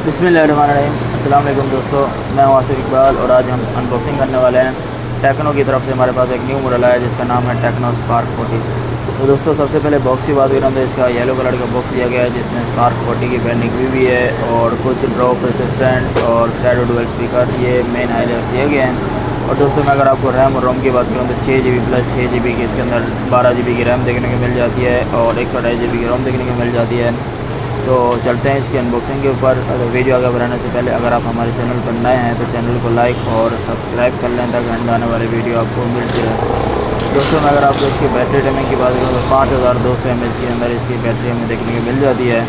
बिस्मिल्लाहिर्रहमानिर्रहीम। अस्सलाम वालेकुम दोस्तों, मैं हूं आसिफ इकबाल और आज हम अनबॉक्सिंग करने वाले हैं। टेक्नो की तरफ से हमारे पास एक न्यू मॉडल आया है जिसका नाम है टेक्नो स्पार्क 40। तो दोस्तों सबसे पहले बॉक्स की बात करें तो इसका येलो कलर का बॉक्स दिया गया है जिसमें स्पार्क 40 की ब्रांडिंग भी है और कुछ ड्रॉप रेसिस्टेंट और स्टैंडर्ड डुअल स्पीकर, ये मेन हाईलाइट्स दिए गए हैं। और दोस्तों मैं अगर आपको रैम और रोम की बात करूँ तो 6 GB प्लस 6 GB की इसके अंदर 12 GB की रैम देखने को मिल जाती है और 128 GB की रोम देखने को मिल जाती है। तो चलते हैं इसकी अनबॉक्सिंग के ऊपर। अगर वीडियो आगे बढ़ाने से पहले अगर आप हमारे चैनल पर नए हैं तो चैनल को लाइक और सब्सक्राइब कर लें ताकि आने वाले वीडियो आपको मिलती रहे। दोस्तों मैं अगर आपको इसकी बैटरी टाइमिंग की बात करूँ तो 5200 mAh के अंदर इसकी बैटरी हमें देखने को मिल जाती है।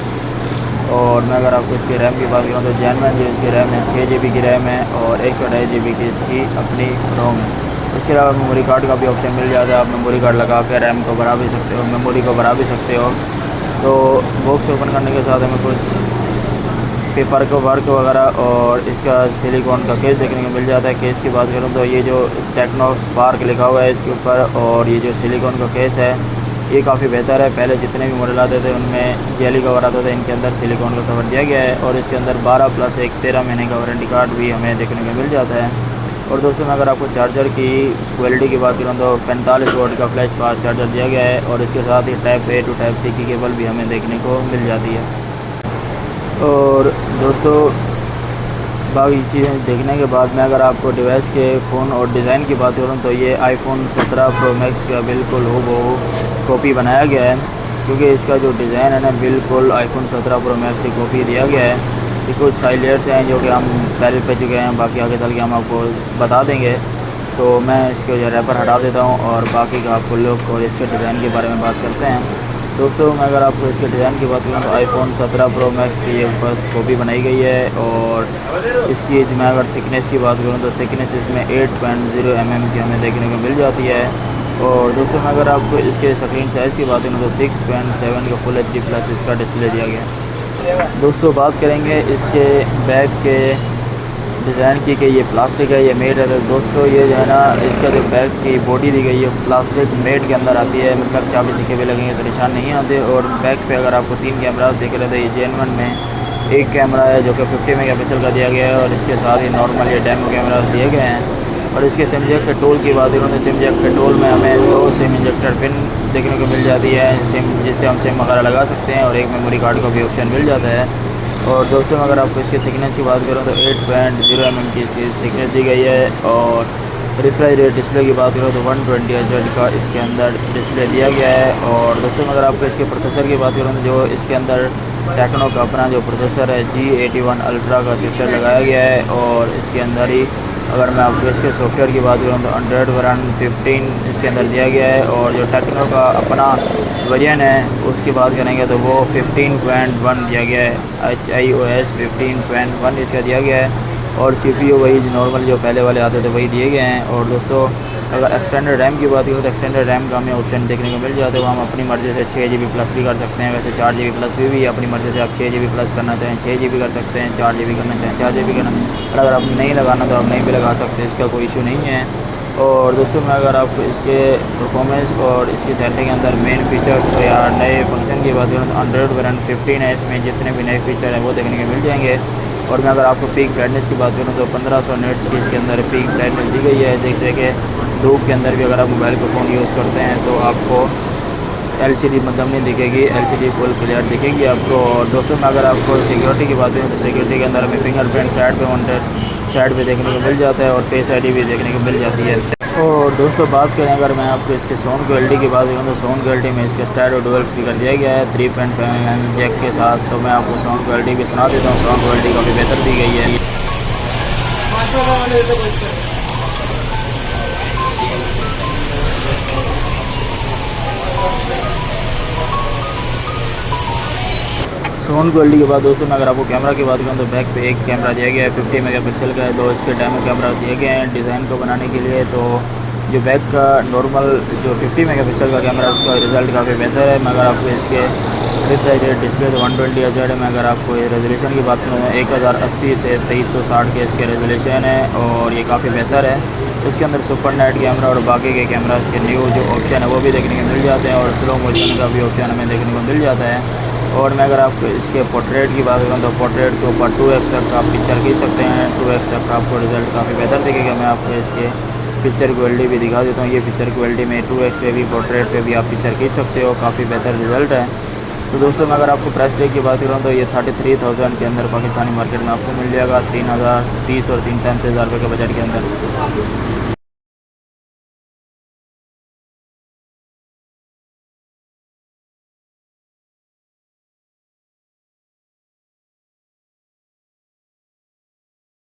और मैं अगर आपको इसकी रैम की बात करूँ तो जेनवन जो इसकी रैम है 6 GB की रैम है और 128 GB की इसकी अपनी रोम है। इसके अलावा मेमोरी कार्ड का भी ऑप्शन मिल जाता है, आप मेमोरी कार्ड लगा कर रैम को बढ़ा भी सकते हो, मेमोरी को बढ़ा भी सकते हो। तो बॉक्स ओपन करने के साथ हमें कुछ पेपर का वर्क वगैरह और इसका सिलिकॉन का केस देखने को मिल जाता है। केस की बात करूँ तो ये जो टेक्नो स्पार्क लिखा हुआ है इसके ऊपर और ये जो सिलिकॉन का केस है ये काफ़ी बेहतर है। पहले जितने भी मॉडल आते थे उनमें जेली कवर आता था, इनके अंदर सिलिकॉन का कवर दिया गया है और इसके अंदर 12 प्लस 1 13 महीने का वारंटी कार्ड भी हमें देखने को मिल जाता है। और दोस्तों मैं अगर आपको चार्जर की क्वालिटी की बात करूँ तो 45 वोल्ट का फ्लैश फास्ट चार्जर दिया गया है और इसके साथ ही type A to type C की केबल भी हमें देखने को मिल जाती है। और दोस्तों बाकी चीज़ें देखने के बाद मैं अगर आपको डिवाइस के फ़ोन और डिज़ाइन की बात करूँ तो ये iPhone 17 Pro Max का बिल्कुल हूबहू कॉपी बनाया गया है, क्योंकि इसका जो डिज़ाइन है ना बिल्कुल iPhone 17 Pro Max की कॉपी दिया गया है। ये कुछ हाईलाइट्स हैं जो कि हम पहले पे चुके हैं, बाकी आगे चल के हम आपको बता देंगे। तो मैं इसके जो रैपर हटा देता हूँ और बाकी का आपको लुक और इसके डिज़ाइन के बारे में बात करते हैं। दोस्तों मैं अगर आपको इसके डिज़ाइन की बात करूँ तो iPhone 17 Pro Max की ये फर्स्ट कॉपी बनाई गई है और इसकी मैं अगर थिकनेस की बात करूँ तो थिकनेस इसमें 8.0 mm की हमें देखने को मिल जाती है। और दोस्तों मैं अगर आपको इसके स्क्रीन साइज़ की बात करूँ तो 6.7 का फुल HD प्लस इसका डिस्प्ले दिया गया है। दोस्तों बात करेंगे इसके बैक के डिज़ाइन की कि ये प्लास्टिक है, ये मेड है। तो दोस्तों ये जो है ना इसका जो बैक की बॉडी दी गई है प्लास्टिक मेड के अंदर आती है, मतलब चाबी सिक्के भी लगेंगे तो निशान नहीं आते। और बैक पे अगर आपको 3 कैमरा देख रहे थे, ये जेनवन में एक कैमरा है जो कि 50 मेगापिक्सल का दिया गया है और इसके साथ ही नॉर्मल ये डेमो कैमरा दिए गए हैं। और इसके सिम इंजेक्टर टूल की बात करूँ तो सिम इंजेक्टर टूल में हमें 2 सिम इंजेक्टर पिन देखने को मिल जाती है, सिम जिससे हम सिम वगैरह लगा सकते हैं और एक मेमोरी कार्ड का भी ऑप्शन मिल जाता है। और दोस्तों अगर आपको इसकी थिकनेस की बात करूँ तो 8.0 mm की इसकी थिकनेस दी गई है। और रिफ्रेश रेट डिस्प्ले की बात करूँ तो 120 Hz का इसके अंदर डिस्प्ले दिया गया है। और दोस्तों अगर आपको इसके प्रोसेसर की बात करूँ तो जो इसके अंदर टेक्नो का अपना जो प्रोसेसर है G81 अल्ट्रा का चिपसेट लगाया गया है। और इसके अंदर ही अगर मैं आपको इसके सॉफ्टवेयर की बात करूँ तो एंड्रॉयड वर्जन 15 इसके अंदर दिया गया है। और जो टेक्नो का अपना वर्जन है उसकी बात करेंगे तो वो 15.1 दिया गया है, HIOS 15.1 इसका दिया गया है। और CPU वही नॉर्मल जो पहले वाले आते थे वही दिए गए हैं। और दोस्तों अगर एक्सटेंडेड रैम की बात करें तो एक्सटेंडेड रैम का हमें ऑप्शन देखने को मिल जाता है, वो हम अपनी मर्ज़ी से 6 GB प्लस भी कर सकते हैं। वैसे 4 GB प्लस भी अपनी मर्ज़ी से आप 6 GB प्लस करना चाहें 6 GB कर सकते हैं, 4 GB करना चाहें 4 GB करना। और अगर आप नहीं लगाना तो आप नहीं भी लगा सकते, इसका कोई इशू नहीं है। और दोस्तों मैं अगर आपको इसके परफॉर्मेंस और इसकी सेटिंग के अंदर मेन फीचर्स या नए फंक्शन की बात करूँ तो एंड्रॉयड वर्जन 15 है, इसमें जितने भी नए फीचर हैं वो देखने को मिल जाएंगे। और मैं अगर आपको पीक ब्राइटनेस की बात करूँ तो 1500 निट्स की इसके अंदर पीक ब्राइटनेस दी गई है। देखते हैं कि धूप के अंदर भी अगर आप मोबाइल का फ़ोन यूज़ करते हैं तो आपको LCD मतलब नहीं दिखेगी, LCD फुल क्लियर दिखेगी आपको। और दोस्तों मैं अगर आपको सिक्योरिटी की बात करूँ तो सिक्योरिटी के अंदर हमें फिंगरप्रिंट साइड पे देखने को मिल जाता है और फेस ID भी देखने को मिल जाती है। और दोस्तों बात करें अगर मैं आपको इसके साउंड क्वालिटी की बात करूँ तो साउंड क्वालिटी में इसके स्टैरियो डुअल स्पीकर दिया गया है 3.5 mm जैक के साथ। तो मैं आपको साउंड क्वालिटी भी सुना देता हूँ, साउंड क्वालिटी काफ़ी बेहतर दी गई है। साउंड क्वालिटी के बाद दोस्तों मैं अगर आपको कैमरा की बात करूँ तो बैक पे एक कैमरा दिया गया है 50 मेगापिक्सल का है, 2 इसके डेमो कैमरा दिए गए हैं डिज़ाइन को बनाने के लिए। तो जो बैक का नॉर्मल जो 50 मेगापिक्सल का कैमरा है उसका रिज़ल्ट काफ़ी बेहतर है। मगर आपको इसके रिफ्रेश रेट डिस्प्ले तो 120 Hz में अगर आपको रेजोल्यूशन की बात करूँ तो 1080 से 2360 के इसके रेजोल्यूशन है और ये काफ़ी बेहतर है। इसके अंदर सुपर नाइट कैमरा और बाकी के कैमरास के न्यू जो ऑप्शन है वो भी देखने को मिल जाते हैं और स्लो मोशन का भी ऑप्शन हमें देखने को मिल जाता है। और मैं अगर आपको इसके पोर्ट्रेट की बात करूँ तो पोर्ट्रेट के ऊपर 2x तक आप पिक्चर खींच सकते हैं। 2x तक आपको रिज़ल्ट काफ़ी बेहतर दिखेगा। मैं आपको इसके पिक्चर क्वालिटी भी दिखा देता हूँ। ये पिक्चर क्वालिटी में 2x पे भी पोर्ट्रेट पे भी आप पिक्चर खींच सकते हो, काफ़ी बेहतर रिज़ल्ट है। तो दोस्तों मैं अगर आपको प्राइस टैग की बात करूँ तो ये 33,000 के अंदर पाकिस्तानी मार्केट में आपको मिल जाएगा। 3,030 और 33,000 रुपये के बजट के अंदर।